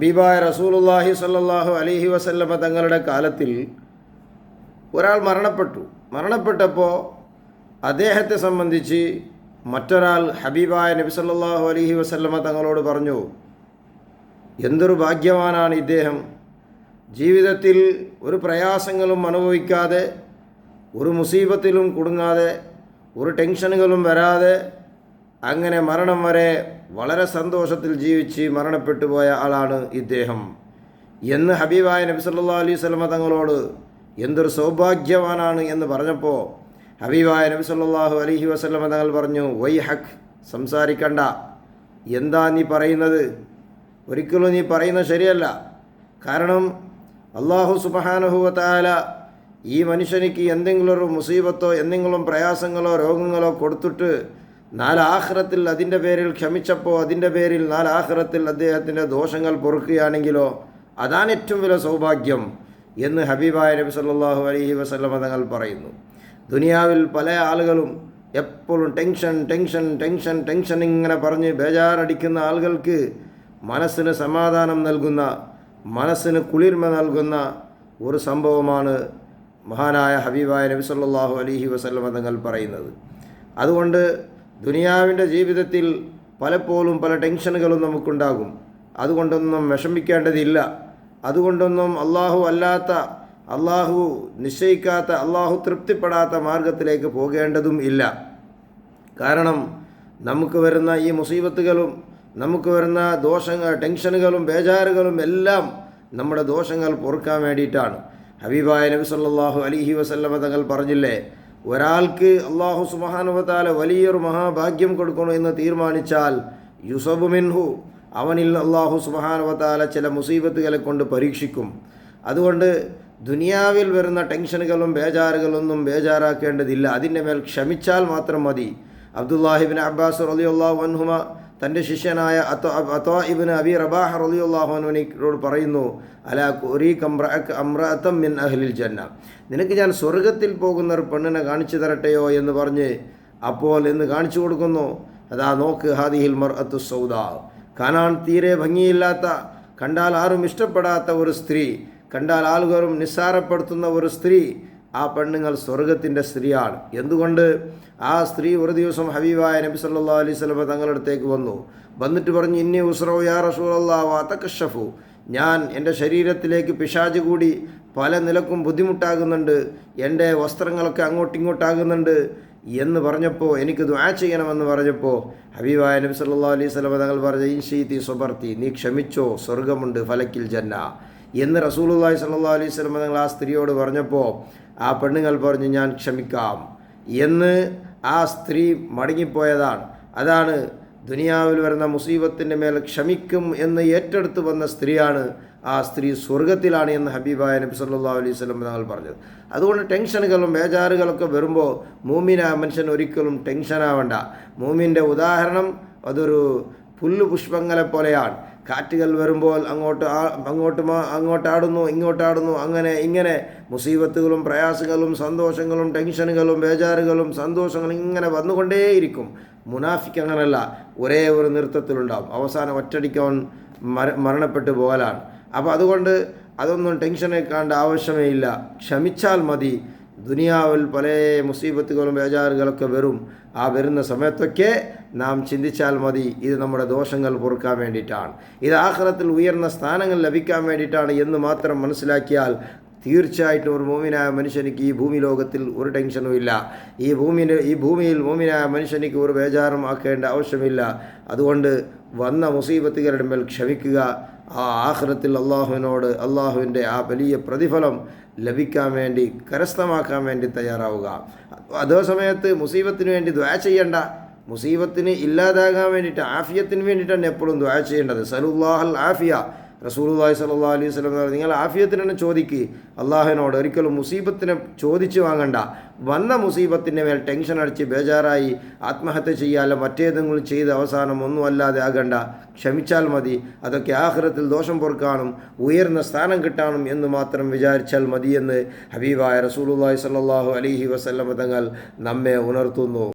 ഹബീബായ റസൂലുള്ളാഹി സ്വല്ലല്ലാഹു അലൈഹി വസല്ലമ തങ്ങളുടെ കാലത്തിൽ ഒരാൾ മരണപ്പെട്ടപ്പോൾ അദ്ദേഹത്തെ സംബന്ധിച്ച് മറ്റൊരാൾ ഹബീബായ നബി സല്ലല്ലാഹു അലൈഹി വസല്ലമ തങ്ങളോട് പറഞ്ഞു, എന്തൊരു ഭാഗ്യവാനാണ് ഇദ്ദേഹം, ജീവിതത്തിൽ ഒരു പ്രയാസങ്ങളും അനുഭവിക്കാതെ, ഒരു മുസീബത്തിലും കുടുങ്ങാതെ, ഒരു ടെൻഷനുകളും വരാതെ അങ്ങനെ മരണം വരെ വളരെ സന്തോഷത്തിൽ ജീവിച്ച് മരണപ്പെട്ടു പോയ ആളാണ് ഇദ്ദേഹം എന്ന് ഹബീബായ നബി സല്ലല്ലാഹു അലൈഹി വസല്ലമ തങ്ങളോട് എന്തൊരു സൗഭാഗ്യവാനാണ് എന്ന് പറഞ്ഞപ്പോൾ ഹബീബായ നബി സല്ലല്ലാഹു അലൈഹി വസല്ലമ തങ്ങൾ പറഞ്ഞു, വൈഹക്, സംസാരിക്കണ്ട, എന്താ നീ പറയുന്നത്, ഒരിക്കലും നീ പറയുന്നത് ശരിയല്ല. കാരണം അല്ലാഹു സുബ്ഹാനഹു വ തആല ഈ മനുഷ്യനിക്ക് എന്തെങ്കിലും ഒരു മുസീബത്തോ എന്തെങ്കിലും പ്രയാസങ്ങളോ രോഗങ്ങളോ കൊടുത്തിട്ട് നാലാഖിറത്തിൽ അതിൻ്റെ പേരിൽ ക്ഷമിച്ചപ്പോൾ അതിൻ്റെ പേരിൽ നാലാഖിറത്തിൽ അദ്ദേഹത്തിൻ്റെ ദോഷങ്ങൾ പൊറുക്കുകയാണെങ്കിലോ അതാണ് ഏറ്റവും വലിയ സൗഭാഗ്യം എന്ന് ഹബീബായ നബി സല്ലല്ലാഹു അലൈഹി വസല്ലമ തങ്ങൾ പറയുന്നു. ദുനിയാവിൽ പല ആളുകളും എപ്പോഴും ടെൻഷൻ ഇങ്ങനെ പറഞ്ഞ് ബേജാറടിക്കുന്ന ആളുകൾക്ക് മനസ്സിന് സമാധാനം നൽകുന്ന, മനസ്സിന് കുളിർമ നൽകുന്ന ഒരു സംഭവമാണ് മഹാനായ ഹബീബായ നബി സല്ലല്ലാഹു അലൈഹി വസല്ലമ തങ്ങൾ പറയുന്നത്. അതുകൊണ്ട് ദുനിയാവിൻ്റെ ജീവിതത്തിൽ പലപ്പോഴും പല ടെൻഷനുകളും നമുക്കുണ്ടാകും. അതുകൊണ്ടൊന്നും വിഷമിക്കേണ്ടതില്ല. അതുകൊണ്ടൊന്നും അള്ളാഹു അല്ലാത്ത, അള്ളാഹു നിശ്ചയിക്കാത്ത, അള്ളാഹു തൃപ്തിപ്പെടാത്ത മാർഗത്തിലേക്ക് പോകേണ്ടതും ഇല്ല. കാരണം നമുക്ക് വരുന്ന ഈ മുസീബത്തുകളും നമുക്ക് വരുന്ന ടെൻഷനുകളും ബേജാറുകളും എല്ലാം നമ്മുടെ ദോഷങ്ങൾ പൊറുക്കാൻ വേണ്ടിയിട്ടാണ്. ഹബീബായ നബി സല്ലല്ലാഹു അലൈഹി വസല്ലമ തങ്ങൾ പറഞ്ഞില്ലേ, ഒരാൾക്ക് അല്ലാഹു സുബ്ഹാനഹു വ തആല വലിയൊരു മഹാഭാഗ്യം കൊടുക്കണമെന്ന് തീരുമാനിച്ചാൽ യുസബു മിൻഹു, അവനിൽ അല്ലാഹു സുബ്ഹാനഹു വ തആല ചില മുസീബത്തുകളെ കൊണ്ട് പരീക്ഷിക്കും. അതുകൊണ്ട് ദുനിയാവിൽ വരുന്ന ടെൻഷനുകളും ബേജാറുകളൊന്നും ബേജാറാക്കേണ്ടതില്ല, അതിൻ്റെ മേൽ ക്ഷമിച്ചാൽ മാത്രം മതി. അബ്ദുല്ലാഹി ഇബ്നു അബ്ബാസ് റളിയല്ലാഹു അൻഹുമ തൻ്റെ ശിഷ്യനായ അത്വാ ഇബ്നു അബി റബാഹ് റളിയല്ലാഹു അൻഹുവിനോട് പറയുന്നു, അലാ ഉരീക അംറഅതൻ മിൻ അഹ്ലിൽ ജന്ന, നിനക്ക് ഞാൻ സ്വർഗത്തിൽ പോകുന്ന ഒരു പെണ്ണിനെ കാണിച്ചു തരട്ടെയോ എന്ന് പറഞ്ഞ് അപ്പോൾ എന്ന് കാണിച്ചു കൊടുക്കുന്നു. അതാ നോക്ക്, ഹാദിഹിൽ മർഅത്തു സൗദാ, കാണാൻ തീരെ ഭംഗിയില്ലാത്ത, കണ്ടാൽ ആരും ഇഷ്ടപ്പെടാത്ത ഒരു സ്ത്രീ, കണ്ടാൽ ആളുകളും നിസ്സാരപ്പെടുത്തുന്ന ഒരു സ്ത്രീ, ആ പെണ്ണുങ്ങൾ സ്വർഗത്തിൻ്റെ സ്ത്രീയാണ്. എന്തുകൊണ്ട്? ആ സ്ത്രീ ഒരു ദിവസം ഹബീബായ നബി സല്ലല്ലാഹു അലൈഹി വസല്ലം തങ്ങളുടെ അടുത്തേക്ക് വന്നിട്ട് പറഞ്ഞു, ഇന്നി ഉസ്റഉ യാ റസൂലല്ലാഹ് വതകശഫു, ഞാൻ എൻ്റെ ശരീരത്തിലേക്ക് പിശാച് കൂടി പല നിലക്കും ബുദ്ധിമുട്ടാകുന്നുണ്ട്, എൻ്റെ വസ്ത്രങ്ങളൊക്കെ അങ്ങോട്ടിങ്ങോട്ടാകുന്നുണ്ട് എന്ന് പറഞ്ഞപ്പോൾ, എനിക്ക് ദുആ ചെയ്യണമെന്ന് പറഞ്ഞപ്പോൾ ഹബീബായ നബി സല്ലല്ലാഹു അലൈഹി വസല്ലം തങ്ങൾ പറഞ്ഞു, ഇൻഷീതി സ്വബർത്തി, നീ ക്ഷമിച്ചോ, സ്വർഗമുണ്ട്, ഫലക്കിൽ ജന്ന എന്ന് റസൂലുള്ളാഹി സ്വല്ലല്ലാഹു അലൈഹി വസല്ലം തങ്ങൾ ആ സ്ത്രീയോട് പറഞ്ഞപ്പോൾ ആ പെണ്ണുങ്ങൾ പറഞ്ഞു, ഞാൻ ക്ഷമിക്കാം എന്ന് ആ സ്ത്രീ മടങ്ങിപ്പോയതാണ്. അതാണ് ദുനിയാവിൽ വരുന്ന മുസീബത്തിൻ്റെ മേൽ ക്ഷമിക്കും എന്ന് ഏറ്റെടുത്ത് വന്ന സ്ത്രീയാണ്. ആ സ്ത്രീ സ്വർഗത്തിലാണ് എന്ന് ഹബീബായ നബി സല്ലല്ലാഹു അലൈഹി വസല്ലം തങ്ങൾ പറഞ്ഞത്. അതുകൊണ്ട് ടെൻഷനുകളും ബേജാറുകളൊക്കെ വരുമ്പോൾ മൂമിനായ മനുഷ്യൻ ഒരിക്കലും ടെൻഷനാവണ്ട. മൂമിൻ്റെ ഉദാഹരണം അതൊരു പുല്ലുപുഷ്പങ്ങളെ പോലെയാണ്. കാറ്റുകൾ വരുമ്പോൾ അങ്ങോട്ടാടുന്നു ഇങ്ങോട്ടാടുന്നു, അങ്ങനെ ഇങ്ങനെ മുസീബത്തുകളും പ്രയാസങ്ങളും സന്തോഷങ്ങളും ടെൻഷനുകളും ബേജാറുകളും സന്തോഷങ്ങളും ഇങ്ങനെ വന്നുകൊണ്ടേയിരിക്കും. മുനാഫിക്ക് അങ്ങനല്ല, ഒരേ ഒരു നൃത്തത്തിലുണ്ടാവും, അവസാനം ഒറ്റടിക്കവൻ മരണപ്പെട്ടു പോകലാണ്. അപ്പോൾ അതുകൊണ്ട് അതൊന്നും ടെൻഷനേക്കാണ്ട ആവശ്യമേ ഇല്ല, ക്ഷമിച്ചാൽ മതി. ദുനിയാവിൽ പല മുസീബത്തുകളും ബേജാറുകളൊക്കെ വരും. ആ വരുന്ന സമയത്തൊക്കെ നാം ചിന്തിച്ചാൽ മതി, ഇത് നമ്മുടെ ദോഷങ്ങൾ പൊറുക്കാൻ വേണ്ടിയിട്ടാണ്, ഇത് ആഖിറത്തിൽ ഉയർന്ന സ്ഥാനങ്ങൾ ലഭിക്കാൻ വേണ്ടിയിട്ടാണ് എന്ന് മാത്രം മനസ്സിലാക്കിയാൽ തീർച്ചയായിട്ടും ഒരു മോമിനായ മനുഷ്യനിക്ക് ഈ ഭൂമി ലോകത്തിൽ ഒരു ടെൻഷനും ഇല്ല. ഈ ഭൂമിയിൽ മോമിനായ മനുഷ്യനിക്ക് ഒരു ബേജാറും ആക്കേണ്ട ആവശ്യമില്ല. അതുകൊണ്ട് വന്ന മുസീബത്തുകളുടെ മേൽ ക്ഷമിക്കുക. ആ ആഖിറത്തിൽ അള്ളാഹുവിനോട് അള്ളാഹുവിൻ്റെ ആ വലിയ പ്രതിഫലം ലഭിക്കാൻ വേണ്ടി, കരസ്ഥമാക്കാൻ വേണ്ടി തയ്യാറാവുക. അതേ സമയത്ത് മുസീബത്തിന് വേണ്ടി ദുആ ചെയ്യേണ്ട, മുസീബത്തിന് ഇല്ലാതാകാൻ വേണ്ടിയിട്ട്, ആഫിയത്തിന് വേണ്ടിയിട്ടാണ് എപ്പോഴും ദുആ ചെയ്യേണ്ടത്. സലുല്ലാഹൽ ആഫിയ, റസൂലുള്ളാഹി സ്വല്ലല്ലാഹു അലൈഹി വസല്ലം നിങ്ങൾ ആഫിയത്തിന് തന്നെ ചോദിക്കുക അള്ളാഹുവിനോട്, ഒരിക്കലും മുസീബത്തിനെ ചോദിച്ചു വാങ്ങണ്ട. വന്ന മുസീബത്തിൻ്റെ മേൽ ടെൻഷൻ അടിച്ച് ബേജാറായി ആത്മഹത്യ ചെയ്യാല്ല മറ്റേതെങ്കിലും ചെയ്ത് അവസാനം ഒന്നും അല്ലാതെ ആകണ്ട. ക്ഷമിച്ചാൽ മതി. അതൊക്കെ ആഖിറത്തിൽ ദോഷം പൊറുക്കാനും ഉയർന്ന സ്ഥാനം കിട്ടാനും എന്ന് മാത്രം വിചാരിച്ചാൽ മതിയെന്ന് ഹബീബായ റസൂലുള്ളാഹി സ്വല്ലല്ലാഹു അലൈഹി വസല്ലം തങ്ങൾ നമ്മെ ഉണർത്തുന്നു.